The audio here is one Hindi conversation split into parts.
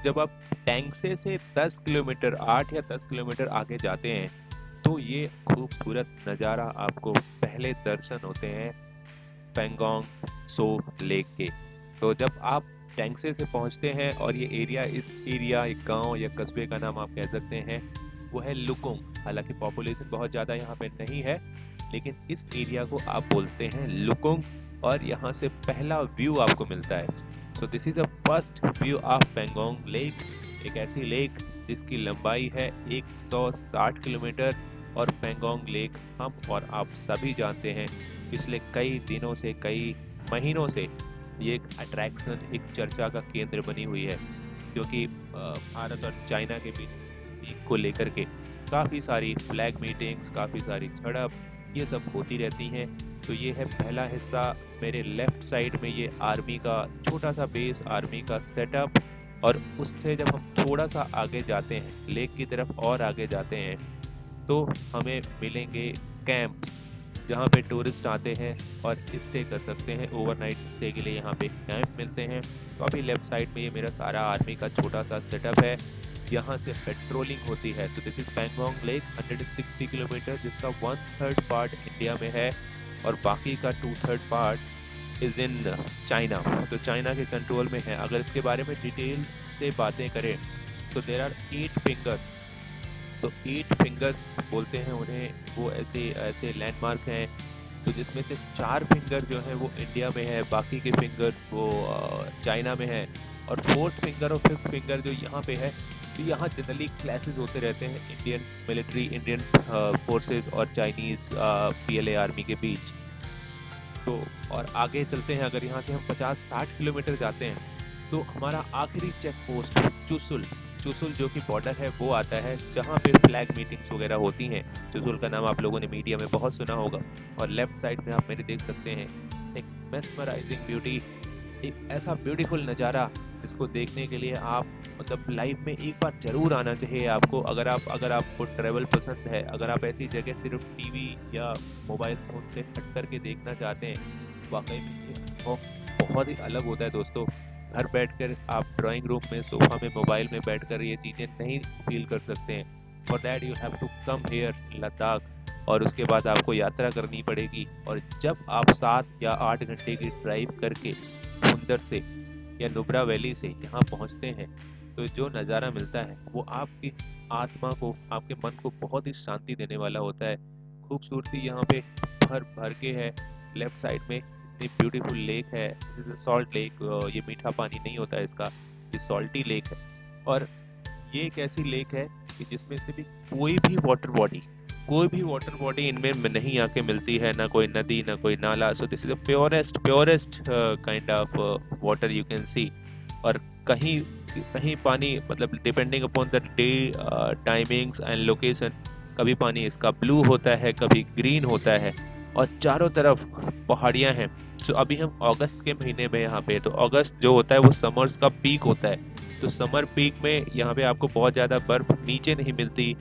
जब आप टैंगसे से 10 किलोमीटर 8 या 10 किलोमीटर आगे जाते हैं तो ये खूबसूरत नज़ारा आपको पहले दर्शन होते हैं पेंगोंग सो लेक के। तो जब आप टैंगसे से पहुंचते हैं और ये एरिया इस एरिया एक गांव या कस्बे का नाम आप कह सकते हैं वो है लुकुंग। हालांकि पॉपुलेशन बहुत ज़्यादा यहाँ पे नहीं है लेकिन इस एरिया को आप बोलते हैं लुकुंग और यहाँ से पहला व्यू आपको मिलता है। So this is a first view of Pangong lake, एक ऐसी लेक जिसकी लंबाई है 160 किलोमीटर। और पेंगोंग लेक हम और आप सभी जानते हैं पिछले कई दिनों से कई महीनों से ये एक अट्रैक्शन एक चर्चा का केंद्र बनी हुई है क्योंकि भारत और चाइना के बीच लेक को लेकर के काफ़ी सारी फ्लैग मीटिंग्स काफ़ी सारी झड़प ये सब होती रहती हैं। तो ये है पहला हिस्सा। मेरे लेफ्ट साइड में ये आर्मी का छोटा सा बेस आर्मी का सेटअप और उससे जब हम थोड़ा सा आगे जाते हैं लेक की तरफ और आगे जाते हैं तो हमें मिलेंगे कैंप्स जहाँ पे टूरिस्ट आते हैं और स्टे कर सकते हैं। ओवरनाइट स्टे के लिए यहाँ पे कैंप मिलते हैं। तो अभी लेफ्ट साइड में ये मेरा सारा आर्मी का छोटा सा सेटअप है। यहाँ से पेट्रोलिंग होती है। तो this is Pangong lake 160 kilometre जिसका 1/3 पार्ट इंडिया में है और बाकी का 2/3 पार्ट इज़ इन चाइना। तो चाइना के कंट्रोल में है। अगर इसके बारे में डिटेल से बातें करें तो देर आर 8 फिंगर्स। तो 8 फिंगर्स बोलते हैं उन्हें। वो ऐसे ऐसे लैंडमार्क हैं तो जिसमें से 4 फिंगर जो है वो इंडिया में है, बाकी के फिंगर्स वो चाइना में है। और 4th फिंगर और 5th फिंगर जो यहाँ पे है तो यहाँ जनरली क्लासेस होते रहते हैं इंडियन मिलिट्री इंडियन फोर्सेस और चाइनीज़ PLA आर्मी के बीच। तो और आगे चलते हैं। अगर यहाँ से हम 50-60 किलोमीटर जाते हैं तो हमारा आखिरी चेक पोस्ट चुसुल चुसुल जो कि बॉर्डर है वो आता है जहाँ पे फ्लैग मीटिंग्स वगैरह होती हैं। चुसुल का नाम आप लोगों ने मीडिया में बहुत सुना होगा। और लेफ्ट साइड में आप मेरे देख सकते हैं एक मेस्मराइजिंग ब्यूटी, एक ऐसा ब्यूटीफुल नज़ारा जिसको देखने के लिए आप मतलब लाइफ में एक बार जरूर आना चाहिए आपको। अगर आपको ट्रैवल पसंद है, अगर आप ऐसी जगह सिर्फ टीवी या मोबाइल फ़ोन से हट करके देखना चाहते हैं, वाकई में ये अनुभव बहुत ही अलग होता है दोस्तों। घर बैठकर आप ड्राइंग रूम में सोफा में मोबाइल में बैठकर ये चीज़ें नहीं फील कर सकते हैं। For that you have to come here Ladakh और उसके बाद आपको यात्रा करनी पड़ेगी। और जब आप 7 या 8 घंटे की ड्राइव करके धुंधर से या नुब्रा वैली से यहाँ पहुँचते हैं तो जो नज़ारा मिलता है वो आपकी आत्मा को आपके मन को बहुत ही शांति देने वाला होता है। खूबसूरती यहाँ पे भर भर के है। लेफ्ट साइड में इतनी ब्यूटीफुल लेक है, सॉल्ट लेक। ये मीठा पानी नहीं होता है इसका, ये सॉल्टी लेक है। और ये एक ऐसी लेक है कि जिसमें से भी कोई भी वाटर बॉडी इनमें नहीं आके मिलती है, ना कोई नदी ना कोई नाला। So this is the purest kind of water you can see. और कहीं कहीं पानी मतलब depending upon the day timings and location, कभी पानी इसका ब्लू होता है कभी ग्रीन होता है और चारों तरफ पहाड़ियां हैं। तो अभी हम अगस्त के महीने में यहाँ पे, तो अगस्त जो होता है वो समर्स का पीक होता है। तो समर पीक में यहाँ पे आपको बहुत ज़्यादा बर्फ़ नीचे नहीं मिलती,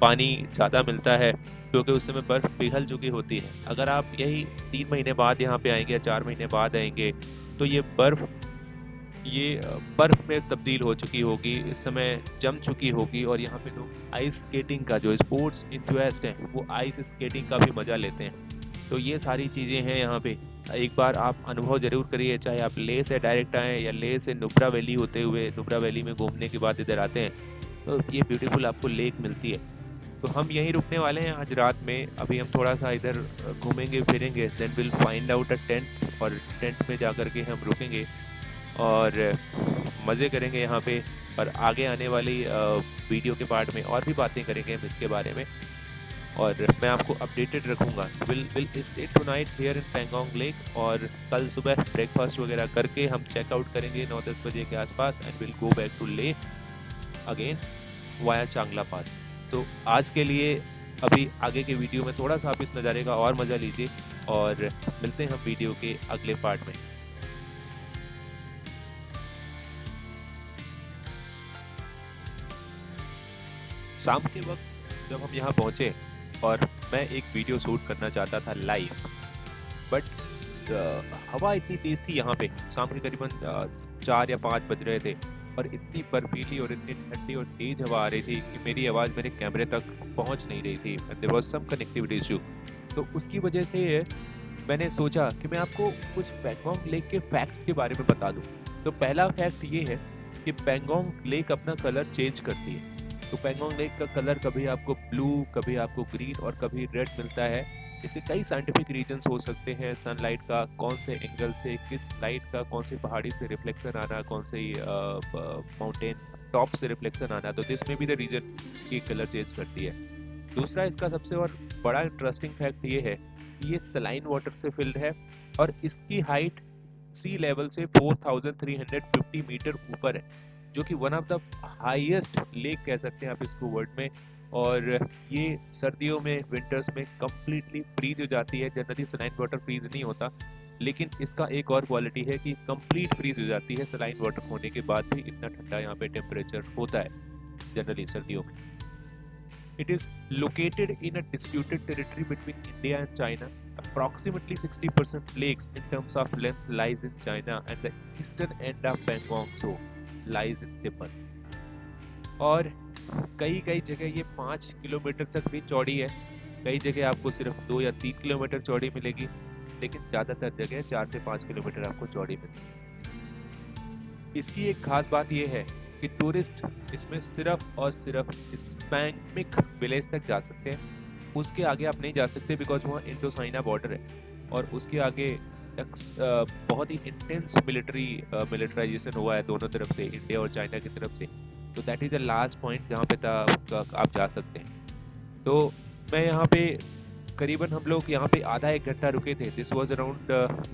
पानी ज़्यादा मिलता है क्योंकि उस समय बर्फ़ पिघल चुकी होती है। अगर आप यही 3 महीने बाद यहाँ पे आएंगे या 4 महीने बाद आएंगे तो ये बर्फ़ में तब्दील हो चुकी होगी, इस समय जम चुकी होगी। और यहाँ पे लोग आइस स्केटिंग का जो स्पोर्ट्स इंथुसियास्ट हैं वो आइस स्केटिंग का भी मज़ा लेते हैं। तो ये सारी चीज़ें हैं यहाँ पे। एक बार आप अनुभव ज़रूर करिए, चाहे आप लेह से डायरेक्ट आएँ या लेह से नुब्रा वैली होते हुए नुब्रा वैली में घूमने के बाद इधर आते हैं तो ये ब्यूटीफुल आपको लेक मिलती है। तो हम यहीं रुकने वाले हैं आज रात में। अभी हम थोड़ा सा इधर घूमेंगे फिरेंगे, then will find out a tent और टेंट में जा कर के हम रुकेंगे और मज़े करेंगे यहाँ पे। और आगे आने वाली वीडियो के पार्ट में और भी बातें करेंगे हम इसके बारे में और मैं आपको अपडेटेड रखूँगा। Will stay tonight here in Pangong lake और कल सुबह ब्रेकफास्ट वगैरह करके हम चेकआउट करेंगे 9-10 बजे के आसपास and will go back to Leh again via Changla pass. तो आज के लिए अभी आगे के वीडियो में थोड़ा सा आप इस नज़ारे का और मज़ा लीजिए और मिलते हैं हम वीडियो के अगले पार्ट में। शाम के वक्त जब हम यहाँ पहुँचे और मैं एक वीडियो शूट करना चाहता था लाइव, बट हवा इतनी तेज़ थी यहाँ पे, शाम के करीबन 4 या 5 बज रहे थे और इतनी बर्फीली और इतनी ठंडी और तेज हवा आ रही थी कि मेरी आवाज़ मेरे कैमरे तक पहुंच नहीं रही थी, and there was some connectivity issue. तो उसकी वजह से मैंने सोचा कि मैं आपको कुछ पैंगोंग लेक के फैक्ट्स के बारे में बता दूं। तो पहला फैक्ट ये है कि पैंगोंग लेक अपना कलर चेंज करती है। तो पैंगोंग लेक का कलर कभी आपको ब्लू, कभी आपको ग्रीन और कभी रेड मिलता है। इसके कई साइंटिफिक रीजंस हो सकते हैं, सनलाइट का कौन से एंगल से, किस लाइट का कौन सी पहाड़ी से रिफ्लेक्शन आना, कौन सी माउंटेन टॉप से रिफ्लेक्शन आना। तो दिस में भी द रीजन की कलर चेंज करती है। दूसरा इसका सबसे और बड़ा इंटरेस्टिंग फैक्ट ये है कि ये सलाइन वाटर से फिल्ड है और इसकी हाइट सी लेवल से 4350 मीटर ऊपर है, जो कि one of the highest lake कह सकते हैं आप इसको वर्ल्ड में। और ये सर्दियों में, विंटर्स में कंप्लीटली फ्रीज हो जाती है। जनरली सलाइन वाटर फ्रीज नहीं होता, लेकिन इसका एक और क्वालिटी है कि कंप्लीट फ्रीज हो जाती है सलाइन वाटर होने के बाद भी। इतना ठंडा यहाँ पे टेम्परेचर होता है जनरली सर्दियों में। It is located in a disputed territory between India and China. Approximately 60% lakes in terms of length lies in China, and the eastern end of Pangong Tso lies in Tibet. और कई कई जगह ये 5 किलोमीटर तक भी चौड़ी है, कई जगह आपको सिर्फ 2 या 3 किलोमीटर चौड़ी मिलेगी, लेकिन ज़्यादातर जगह 4 से 5 किलोमीटर आपको चौड़ी मिलेगी। इसकी एक खास बात यह है कि टूरिस्ट इसमें सिर्फ और सिर्फ स्पैंगमिक विलेज तक जा सकते हैं। उसके आगे आप नहीं जा सकते बिकॉज वहाँ इंडो चाइना बॉर्डर है और उसके आगे बहुत ही इंटेंस मिलिट्राइजेशन हुआ है दोनों तरफ से, इंडिया और चाइना की तरफ से। तो that is the last point जहाँ पे आप जा सकते हैं। तो मैं यहाँ पे करीबन हम लोग यहाँ पे आधा एक घंटा रुके थे। दिस वाज अराउंड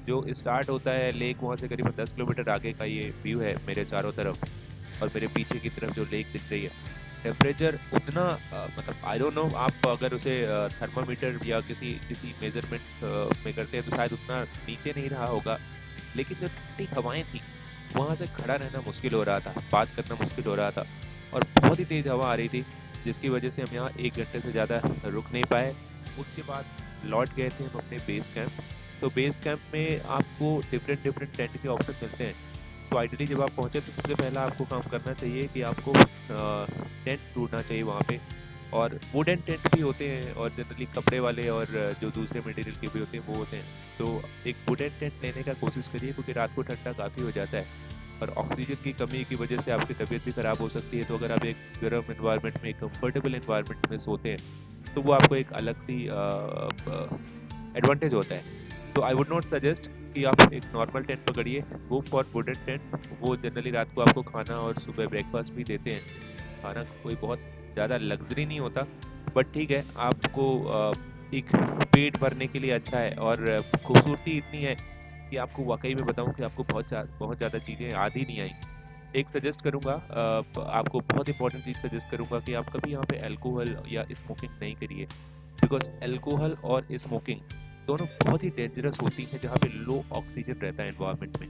जो स्टार्ट होता है लेक, वहाँ से करीबन 10 किलोमीटर आगे का ये व्यू है मेरे चारों तरफ, और मेरे पीछे की तरफ जो लेक दिख रही है। टेम्परेचर उतना मतलब आई डोंट नो, आप अगर उसे थर्मामीटर या किसी मेजरमेंट में करते हैं तो शायद उतना नीचे नहीं रहा होगा, लेकिन जो ठंडी हवाएं थी वहाँ से खड़ा रहना मुश्किल हो रहा था, बात करना मुश्किल हो रहा था, और बहुत ही तेज़ हवा आ रही थी जिसकी वजह से हम यहाँ 1 घंटे से ज़्यादा रुक नहीं पाए। उसके बाद लौट गए थे हम अपने बेस कैंप। तो बेस कैंप में आपको डिफरेंट टेंट के ऑप्शन मिलते हैं। तो आइडियली जब आप पहुँचे तो सबसे पहला आपको काम करना चाहिए कि आपको टेंट ढूंढना चाहिए वहाँ पे, और वुडन टेंट भी होते हैं और जनरली कपड़े वाले और जो दूसरे मटेरियल के भी होते हैं वो होते हैं। तो एक वुडन टेंट लेने का कोशिश करिए क्योंकि रात को ठंडा काफ़ी हो जाता है और ऑक्सीजन की कमी की वजह से आपकी तबीयत भी ख़राब हो सकती है। तो अगर आप एक गर्म इन्वायरमेंट में, एक कंफर्टेबल इन्वायरमेंट में सोते हैं तो वो आपको एक अलग सी एडवांटेज होता है। तो आई वुड नॉट सजेस्ट कि आप एक नॉर्मल टेंट पकड़िए, गो फॉर वुडन टेंट। वो जनरली रात को आपको खाना और सुबह ब्रेकफास्ट भी देते हैं। खाना कोई बहुत ज़्यादा लग्जरी नहीं होता, बट ठीक है, आपको एक पेट भरने के लिए अच्छा है। और खूबसूरती इतनी है कि आपको वाकई में बताऊं कि आपको बहुत ज़्यादा चीज़ें याद ही नहीं आई। एक सजेस्ट करूंगा, आपको बहुत इंपॉर्टेंट चीज़ सजेस्ट करूंगा कि आप कभी यहाँ पे अल्कोहल या स्मोकिंग नहीं करिए, बिकॉज अल्कोहल और स्मोकिंग दोनों बहुत ही डेंजरस होती हैं जहाँ पे लो ऑक्सीजन रहता है एनवायरनमेंट में।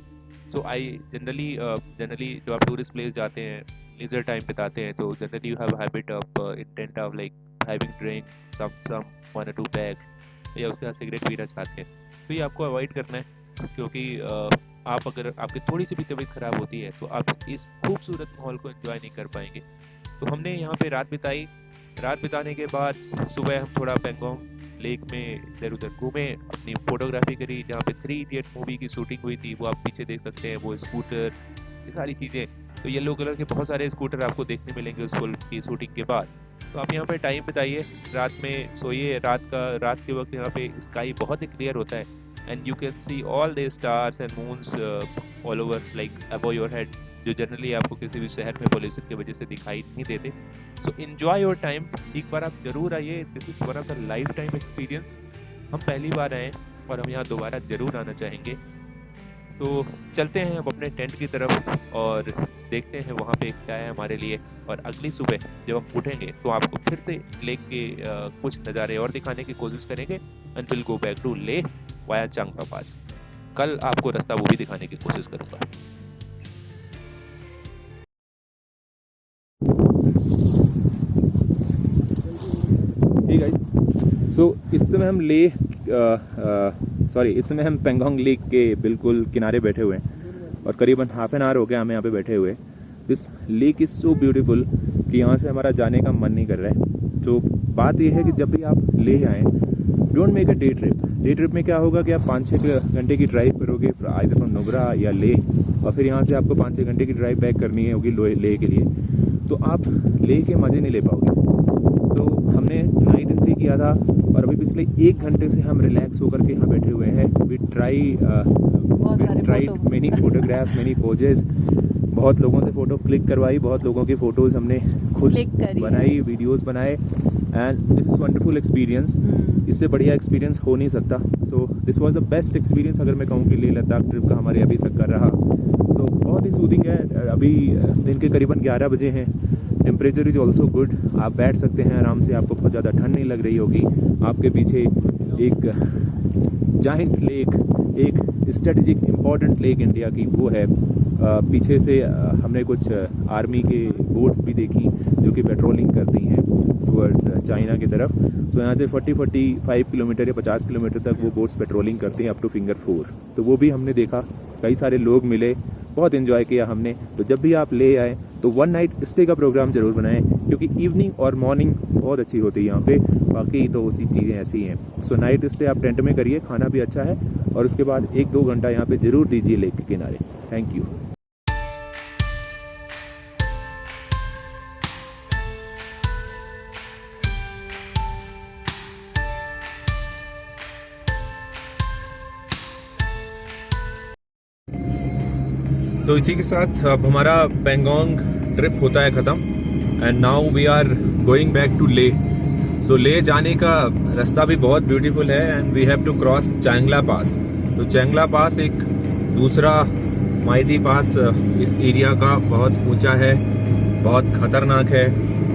सो आई जनरली जो आप टूरिस्ट प्लेस जाते हैं, लीजर टाइम बिताते हैं, तो generally you have habit of intent of like having drink some 1 or 2 pack, या उसके साथ सिगरेट पीना चाहते हैं। तो ये आपको अवॉइड करना है क्योंकि आप अगर आपकी थोड़ी सी भी तबीयत ख़राब होती है तो आप इस खूबसूरत माहौल को एंजॉय नहीं कर पाएंगे। तो हमने यहाँ पे रात बिताई। रात बिताने के बाद सुबह हम थोड़ा पैंगोंग लेक में इधर उधर घूमे, अपनी फोटोग्राफी करी। जहाँ पे 3 इडियट मूवी की शूटिंग हुई थी वो आप पीछे देख सकते हैं, वो स्कूटर, ये सारी चीज़ें। तो येलो कलर के बहुत सारे स्कूटर आपको देखने मिलेंगे उस फिल्म की शूटिंग के बाद। तो आप यहाँ पे टाइम बिताइए, रात में सोइए। रात के वक्त यहाँ पे स्काई बहुत ही क्लियर होता है and you can see all the stars and moons all over like above your head, जो जनरली आपको किसी भी शहर में पोल्यूशन की वजह से दिखाई नहीं देते। सो एन्जॉय योर टाइम, एक बार आप जरूर आइए। This is one of the life time experience. हम पहली बार आए और हम यहाँ दोबारा ज़रूर आना चाहेंगे। तो चलते हैं अब अपने टेंट की तरफ और देखते हैं वहाँ पे क्या है हमारे लिए। और अगली सुबह जब हम उठेंगे तो आपको फिर से लेक के कुछ नज़ारे और दिखाने की कोशिश करेंगे and will go back to Leh via Changla pass. कल आपको रास्ता वो भी दिखाने की कोशिश करूँगा। हे गाइस, सो इस समय हम इस समय हम पेंगोंग लेक के बिल्कुल किनारे बैठे हुए हैं और करीबन हाफ एन आवर हो गया हमें यहाँ पे बैठे हुए। This lake is so beautiful कि यहाँ से हमारा जाने का मन नहीं कर रहा है। तो बात यह है कि जब भी आप ले आएँ, don't make a day trip. Day trip में क्या होगा कि आप 5-6 घंटे की ड्राइव करोगे आइदर फ्रॉम नुब्रा या ले, और फिर यहाँ से आपको 5-6 घंटे की ड्राइव बैक करनी है होगी ले के लिए, तो आप ले के मज़े नहीं ले पाओगे। तो हमने नाइट स्टे किया था और अभी पिछले 1 घंटे से हम रिलैक्स होकर के यहाँ बैठे हुए हैं। We tried many photographs, many poses, बहुत लोगों से फ़ोटो क्लिक करवाई, बहुत लोगों की फ़ोटोज़ हमने खुद बनाई, वीडियोस बनाए, and this is wonderful experience. इससे बढ़िया एक्सपीरियंस हो नहीं सकता। So this was the best experience अगर मैं कहूँ कि लेह लद्दाख ट्रिप का हमारे अभी तक कर रहा। तो बहुत ही सूदिंग है। अभी दिन के करीबन 11 बजे हैं। Temperature is also good. आप बैठ सकते हैं आराम से, आपको बहुत ज़्यादा ठंड नहीं लग रही होगी। आपके पीछे एक जाइंट लेक, एक स्ट्रेटेजिक इम्पॉर्टेंट लेक इंडिया की, वो है। पीछे से हमने कुछ आर्मी के बोट्स भी देखी जो कि पेट्रोलिंग करती हैं टूवर्ड्स चाइना की तरफ। तो यहाँ से 40-45 किलोमीटर या 50 किलोमीटर तक वो बोट्स पेट्रोलिंग करती हैं अप टू फिंगर 4। तो वो भी हमने देखा, कई सारे लोग मिले, बहुत एंजॉय किया हमने। तो जब भी आप ले आए तो 1 नाइट स्टे का प्रोग्राम ज़रूर बनाएं, क्योंकि इवनिंग और मॉर्निंग बहुत अच्छी होती है यहाँ पे। बाकी तो उसी चीज़ें ऐसी हैं। सो नाइट स्टे आप टेंट में करिए, खाना भी अच्छा है, और उसके बाद 1-2 घंटा यहाँ पे ज़रूर दीजिए लेक के किनारे। Thank you. तो इसी के साथ अब हमारा पेंगोंग ट्रिप होता है ख़त्म, and now we are going back to Leh. So ले जाने का रास्ता भी बहुत ब्यूटीफुल है, and we have to cross Changla pass. तो चैंगला पास एक दूसरा माइटी पास इस एरिया का, बहुत ऊंचा है, बहुत ख़तरनाक है,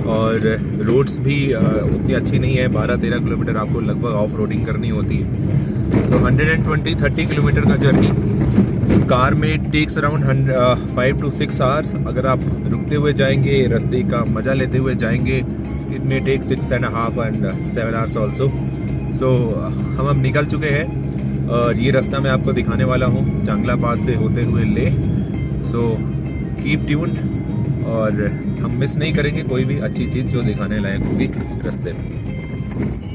और रोड्स भी उतनी अच्छी नहीं है। 12-13 किलोमीटर आपको लगभग ऑफ रोडिंग करनी होती है। तो 120-130 किलोमीटर का जर्नी कार में टेक्स अराउंड 5 to 6 आवर्स। अगर आप रुकते हुए जाएंगे, रास्ते का मज़ा लेते हुए जाएंगे, it may take 6.5 and 7 hours also. So हम अब निकल चुके हैं, और ये रास्ता मैं आपको दिखाने वाला हूँ चांगला पास से होते हुए ले। सो कीप ट्यून्ड, और हम मिस नहीं करेंगे कोई भी अच्छी चीज़ जो दिखाने लायक होगी रास्ते में।